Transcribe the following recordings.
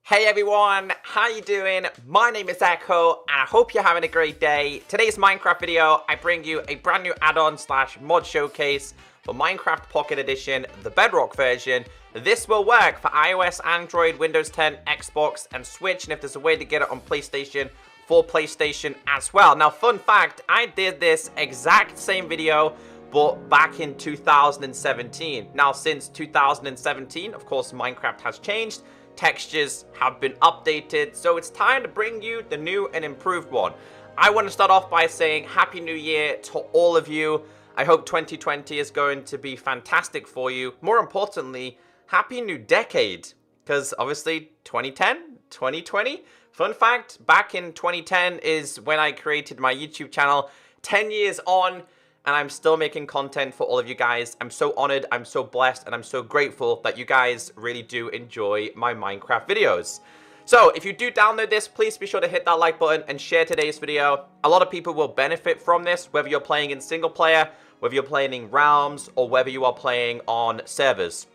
Hey everyone, how you doing? My name is Echo, and I hope you're having a great day. Today's Minecraft video, I bring you a brand new add-on slash mod showcase for Minecraft Pocket Edition, the Bedrock version. This will work for iOS, Android, Windows 10, Xbox, and Switch, and if there's a way to get it on PlayStation, for PlayStation as well. Now, fun fact, I did this exact same video, but back in 2017. Now, since 2017, of course, Minecraft has changed. Textures have been updated, so it's time to bring you the new and improved one. I want to start off by saying Happy New Year to all of you. I hope 2020 is going to be fantastic for you. More importantly, Happy New Decade, because obviously 2010, 2020. Fun fact, back in 2010 is when I created my YouTube channel. 10 years on, and I'm still making content for all of you guys. I'm so honored, I'm so blessed, and I'm so grateful that you guys really do enjoy my Minecraft videos. So, if you do download this, please be sure to hit that like button and share today's video. A lot of people will benefit from this, whether you're playing in single player, whether you're playing in realms, or whether you are playing on servers.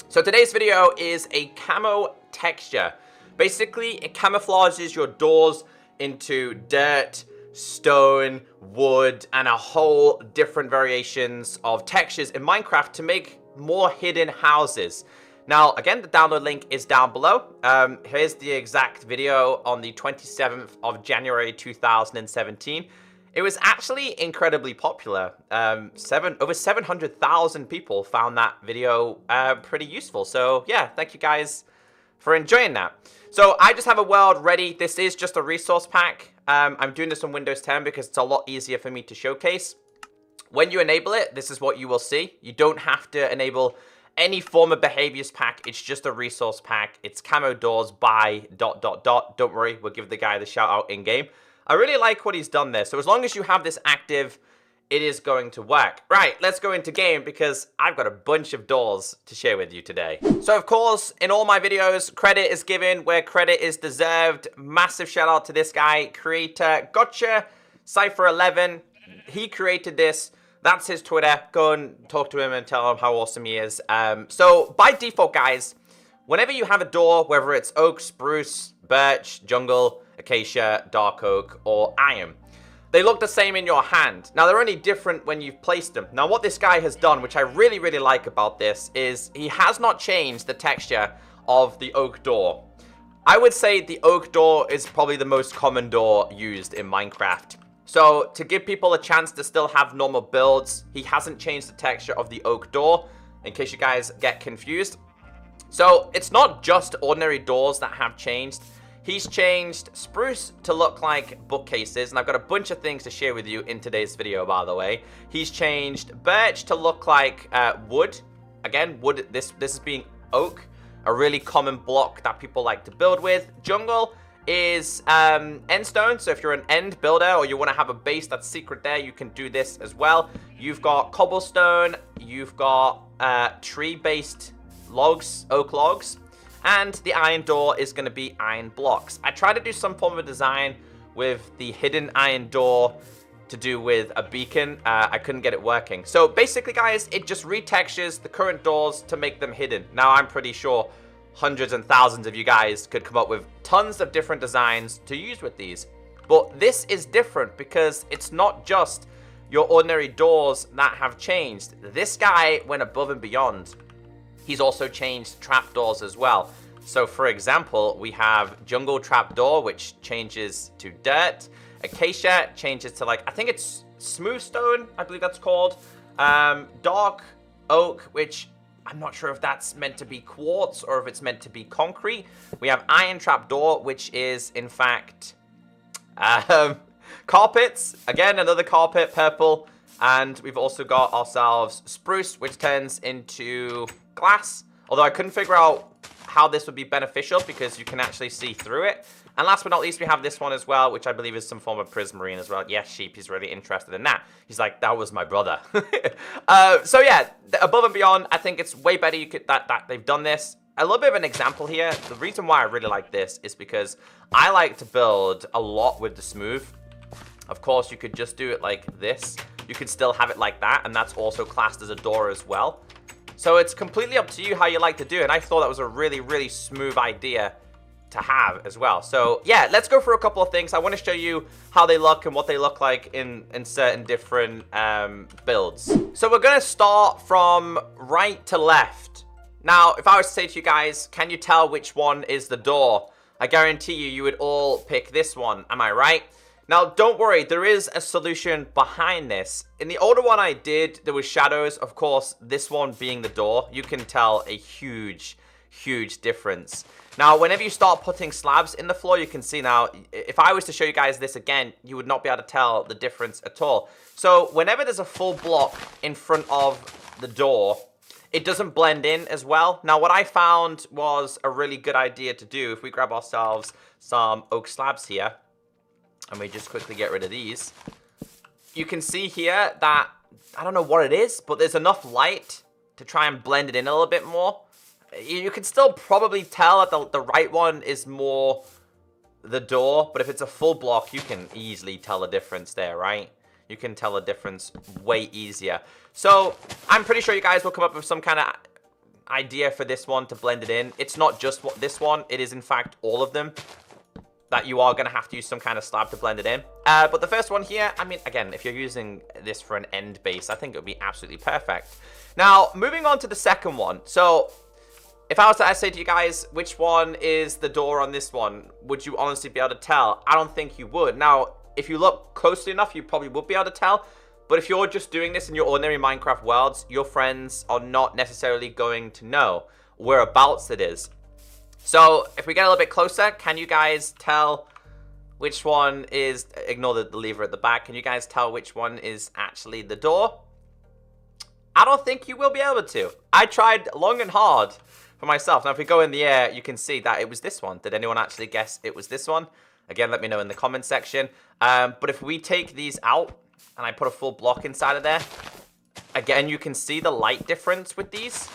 So today's video is a camo texture. Basically, it camouflages your doors into dirt, stone, wood, and a whole different variations of textures in Minecraft to make more hidden houses. Now, again, the download link is down below. Here's the exact video on the 27th of January 2017. It was actually incredibly popular. Over 700,000 people found that video pretty useful. So yeah, thank you guys for enjoying that. So I just have a world ready. This is just a resource pack. I'm doing this on Windows 10 because it's a lot easier for me to showcase. When you enable it, this is what you will see. You don't have to enable any form of behaviors pack. It's just a resource pack. It's camo doors by ... Don't worry, we'll give the guy the shout out in game. I really like what he's done there. So as long as you have this active, it is going to work. Right, let's go into game because I've got a bunch of doors to share with you today. So of course, in all my videos, credit is given where credit is deserved. Massive shout out to this guy, creator Gotcha Cypher11. He created this. That's his Twitter. Go and talk to him and tell him how awesome he is. So by default, guys, whenever you have a door, whether it's oak, spruce, birch, jungle, acacia, dark oak, or iron, they look the same in your hand. Now, they're only different when you've placed them. Now, what this guy has done, which I really, really like about this, is he has not changed the texture of the oak door. I would say the oak door is probably the most common door used in Minecraft. So, to give people a chance to still have normal builds, he hasn't changed the texture of the oak door, in case you guys get confused. So, it's not just ordinary doors that have changed. He's changed spruce to look like bookcases, and I've got a bunch of things to share with you in today's video, by the way. He's changed birch to look like wood. Again, wood, this is being oak, a really common block that people like to build with. Jungle is end stone, so if you're an end builder or you want to have a base that's secret there, you can do this as well. You've got cobblestone, you've got tree-based logs, oak logs. And the iron door is going to be iron blocks. I tried to do some form of design with the hidden iron door to do with a beacon. I couldn't get it working. So basically, guys, it just retextures the current doors to make them hidden. Now, I'm pretty sure hundreds and thousands of you guys could come up with tons of different designs to use with these. But this is different because it's not just your ordinary doors that have changed. This guy went above and beyond. He's also changed trapdoors as well. So for example, we have jungle trapdoor, which changes to dirt. Acacia changes to like, I think it's smooth stone, I believe that's called. Dark oak, which I'm not sure if that's meant to be quartz or if it's meant to be concrete. We have iron trapdoor, which is in fact carpets. Again, another carpet, purple. And we've also got ourselves spruce, which turns into glass. Although I couldn't figure out how this would be beneficial because you can actually see through it. And last but not least, we have this one as well, which I believe is some form of prismarine as well. Yes, Sheep, he's really interested in that. He's like, that was my brother. So yeah, above and beyond, I think it's way better that they've done this. A little bit of an example here. The reason why I really like this is because I like to build a lot with the smooth. Of course, you could just do it like this. You could still have it like that, and that's also classed as a door as well. So it's completely up to you how you like to do it. And I thought that was a really, really smooth idea to have as well. So yeah, let's go through a couple of things. I want to show you how they look and what they look like in certain different builds. So we're going to start from right to left. Now, if I was to say to you guys, can you tell which one is the door? I guarantee you would all pick this one. Am I right? Now, don't worry, there is a solution behind this. In the older one I did, there was shadows. Of course, this one being the door, you can tell a huge difference. Now, whenever you start putting slabs in the floor, you can see now, if I was to show you guys this again, you would not be able to tell the difference at all. So, whenever there's a full block in front of the door, it doesn't blend in as well. Now, what I found was a really good idea to do, if we grab ourselves some oak slabs here, and we just quickly get rid of these, you can see here that, I don't know what it is, but there's enough light to try and blend it in a little bit more. You can still probably tell that the right one is more the door, but if it's a full block, you can easily tell the difference there, right? You can tell the difference way easier. So, I'm pretty sure you guys will come up with some kind of idea for this one to blend it in. It's not just this one, it is in fact all of them that you are going to have to use some kind of slab to blend it in. But the first one here, I mean, again, if you're using this for an end base, I think it would be absolutely perfect. Now, moving on to the second one. So, if I was to say to you guys, which one is the door on this one, would you honestly be able to tell? I don't think you would. Now, if you look closely enough, you probably would be able to tell. But if you're just doing this in your ordinary Minecraft worlds, your friends are not necessarily going to know whereabouts it is. So, if we get a little bit closer, can you guys tell which one is, ignore the lever at the back, can you guys tell which one is actually the door? I don't think you will be able to. I tried long and hard for myself. Now, if we go in the air, you can see that it was this one. Did anyone actually guess it was this one? Again, let me know in the comment section. But if we take these out, and I put a full block inside of there, again, you can see the light difference with these.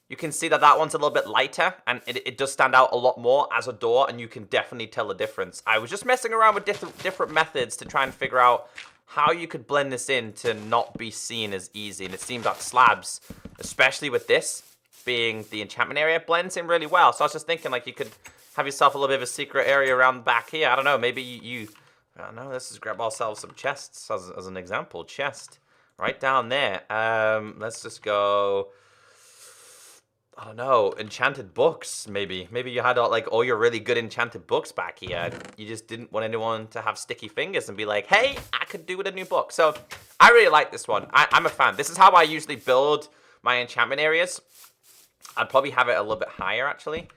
You can see that that one's a little bit lighter, and it does stand out a lot more as a door, and you can definitely tell the difference. I was just messing around with different methods to try and figure out how you could blend this in to not be seen as easy, and it seems that slabs, especially with this being the enchantment area, blends in really well. So I was just thinking, like, you could have yourself a little bit of a secret area around the back here. I don't know, maybe I don't know, let's just grab ourselves some chests as an example. Chest right down there. Let's just go, I don't know, enchanted books, maybe. Maybe you had like all your really good enchanted books back here, and you just didn't want anyone to have sticky fingers and be like, hey, I could do with a new book. So I really like this one. I'm a fan. This is how I usually build my enchantment areas. I'd probably have it a little bit higher, actually.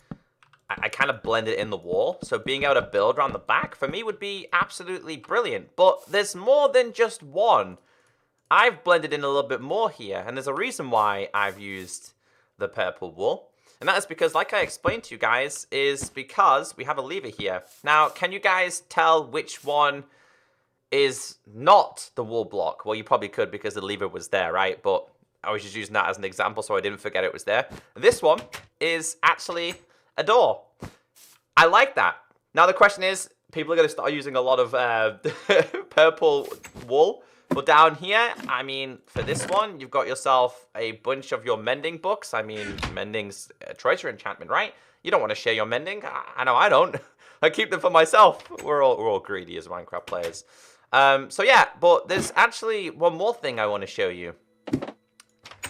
I kind of blend it in the wall, so being able to build around the back for me would be absolutely brilliant. But there's more than just one. I've blended in a little bit more here, and there's a reason why I've used the purple wool. And that is because, like I explained to you guys, is because we have a lever here. Now, can you guys tell which one is not the wool block? Well, you probably could because the lever was there, right? But I was just using that as an example so I didn't forget it was there. This one is actually a door. I like that. Now the question is, people are going to start using a lot of purple wool. But down here, I mean, for this one, you've got yourself a bunch of your mending books. I mean, mending's a treasure enchantment, right? You don't want to share your mending. I know I don't. I keep them for myself. We're all greedy as Minecraft players. So yeah, but there's actually one more thing I want to show you.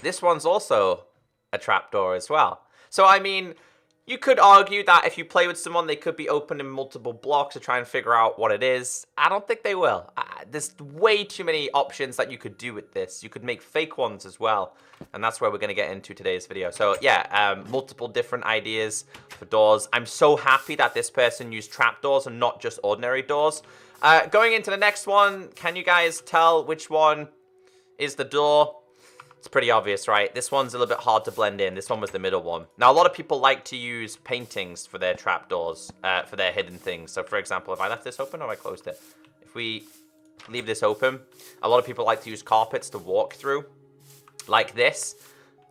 This one's also a trapdoor as well. So, I mean, you could argue that if you play with someone, they could be opening multiple blocks to try and figure out what it is. I don't think they will. There's way too many options that you could do with this. You could make fake ones as well. And that's where we're going to get into today's video. So, yeah, multiple different ideas for doors. I'm so happy that this person used trapdoors and not just ordinary doors. Going into the next one, can you guys tell which one is the door? It's pretty obvious, right? This one's a little bit hard to blend in. This one was the middle one. Now, a lot of people like to use paintings for their trapdoors, for their hidden things. So, for example, if I left this open or I closed it, if we leave this open, a lot of people like to use carpets to walk through, like this.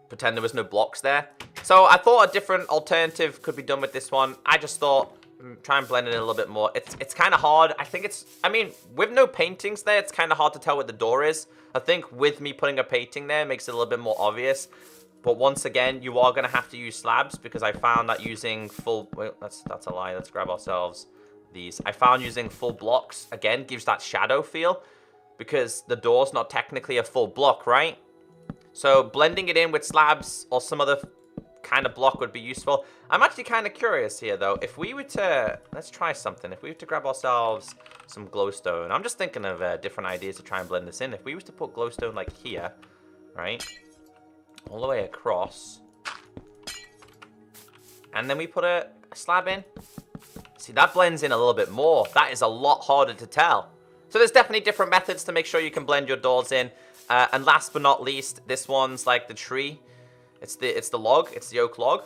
Pretend there was no blocks there. So, I thought a different alternative could be done with this one. I just thought, try and blend it in a little bit more. It's kind of hard. I mean, with no paintings there, it's kind of hard to tell what the door is. I think with me putting a painting there makes it a little bit more obvious. But once again, you are going to have to use slabs because I found that using full... Wait, that's a lie. Let's grab ourselves these. I found using full blocks, again, gives that shadow feel because the door's not technically a full block, right? So blending it in with slabs or some other kind of block would be useful. I'm actually kind of curious here, though. If we were to... Let's try something. If we were to grab ourselves some glowstone. I'm just thinking of different ideas to try and blend this in. If we were to put glowstone like here, right? All the way across. And then we put a slab in. See, that blends in a little bit more. That is a lot harder to tell. So there's definitely different methods to make sure you can blend your doors in. And last but not least, this one's like the tree. It's the log. It's the oak log.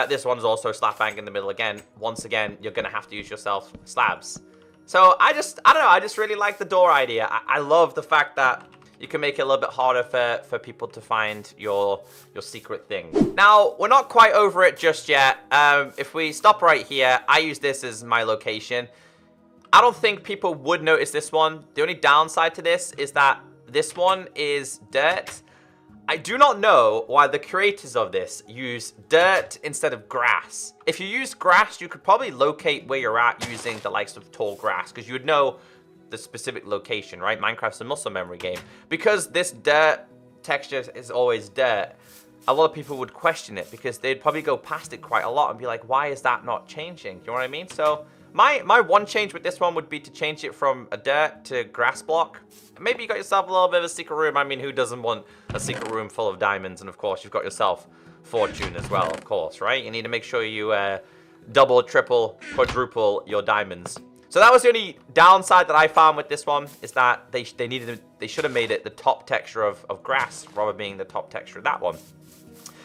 This one's also slap bang in the middle again. Once again, you're going to have to use yourself slabs. So I don't know. I just really like the door idea. I love the fact that you can make it a little bit harder for people to find your secret thing. Now, we're not quite over it just yet. If we stop right here, I use this as my location. I don't think people would notice this one. The only downside to this is that this one is dirt. I do not know why the creators of this use dirt instead of grass. If you use grass, you could probably locate where you're at using the likes of tall grass because you would know the specific location, right? Minecraft's a muscle memory game. Because this dirt texture is always dirt, a lot of people would question it because they'd probably go past it quite a lot and be like, why is that not changing? You know what I mean? So my one change with this one would be to change it from a dirt to grass block. Maybe you got yourself a little bit of a secret room. I mean, who doesn't want a secret room full of diamonds? And of course, you've got yourself fortune as well, of course, right? You need to make sure you double, triple, quadruple your diamonds. So that was the only downside that I found with this one, is that they should have made it the top texture of grass rather than being the top texture of that one.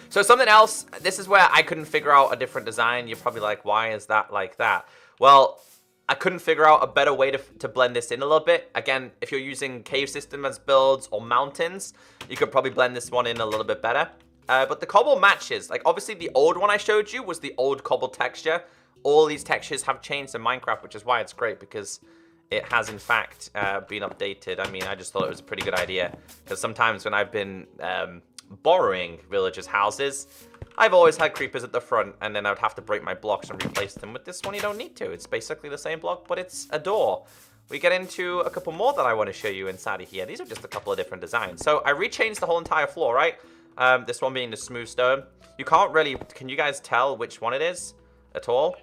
So something else, this is where I couldn't figure out a different design. You're probably like, why is that like that? Well, I couldn't figure out a better way to blend this in a little bit. Again, if you're using cave system as builds or mountains, you could probably blend this one in a little bit better. But the cobble matches. Like, obviously, the old one I showed you was the old cobble texture. All these textures have changed in Minecraft, which is why it's great, because it has, in fact, been updated. I mean, I just thought it was a pretty good idea. Because sometimes when I've been borrowing villagers' houses, I've always had creepers at the front, and then I would have to break my blocks and replace them. With this one, you don't need to. It's basically the same block, but it's a door. We get into a couple more that I want to show you inside of here. These are just a couple of different designs. So I rechanged the whole entire floor, right? This one being the smooth stone. You can't really... Can you guys tell which one it is at all?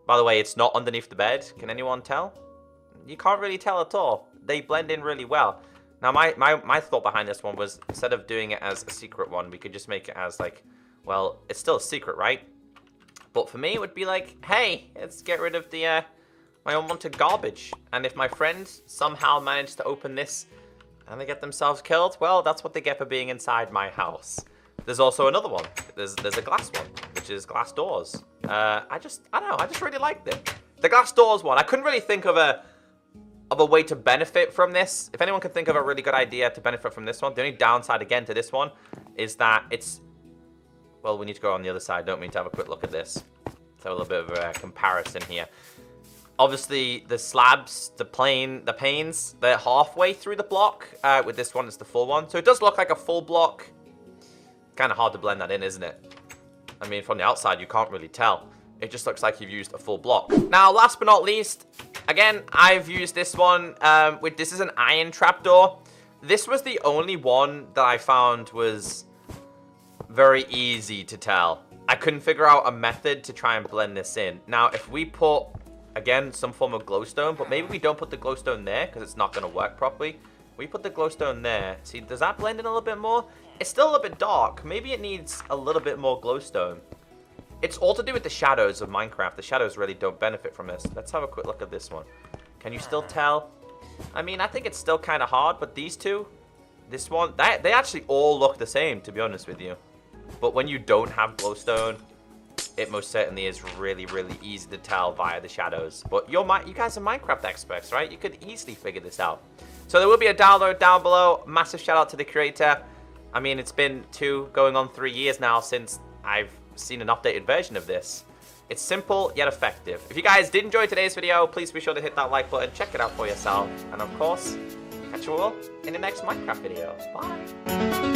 By the way, it's not underneath the bed. Can anyone tell? You can't really tell at all. They blend in really well. Now, my thought behind this one was, instead of doing it as a secret one, we could just make it as, like... Well, it's still a secret, right? But for me, it would be like, hey, let's get rid of the my unwanted garbage. And if my friends somehow manage to open this and they get themselves killed, well, that's what they get for being inside my house. There's also another one. There's a glass one, which is glass doors. I don't know. I just really liked it. The glass doors one. I couldn't really think of a way to benefit from this. If anyone can think of a really good idea to benefit from this one, the only downside again to this one is that it's... Well, we need to go on the other side, don't we, to have a quick look at this. Let's have a little bit of a comparison here. Obviously, the slabs, the panes, they're halfway through the block. With this one, it's the full one. So it does look like a full block. Kind of hard to blend that in, isn't it? I mean, from the outside, you can't really tell. It just looks like you've used a full block. Now, last but not least, again, I've used this one. This is an iron trapdoor. This was the only one that I found was... very easy to tell. I couldn't figure out a method to try and blend this in. Now, if we put, again, some form of glowstone, but maybe we don't put the glowstone there because it's not going to work properly. We put the glowstone there. See, does that blend in a little bit more? It's still a little bit dark. Maybe it needs a little bit more glowstone. It's all to do with the shadows of Minecraft. The shadows really don't benefit from this. Let's have a quick look at this one. Can you still tell? I mean, I think it's still kind of hard, but these two, this one, they actually all look the same, to be honest with you. But when you don't have glowstone, it most certainly is really, really easy to tell via the shadows. But you guys are Minecraft experts, right? You could easily figure this out. So there will be a download down below. Massive shout out to the creator. I mean, it's been 2 going on 3 years now since I've seen an updated version of this. It's simple yet effective. If you guys did enjoy today's video, please be sure to hit that like button. Check it out for yourself. And of course, catch you all in the next Minecraft video. Bye.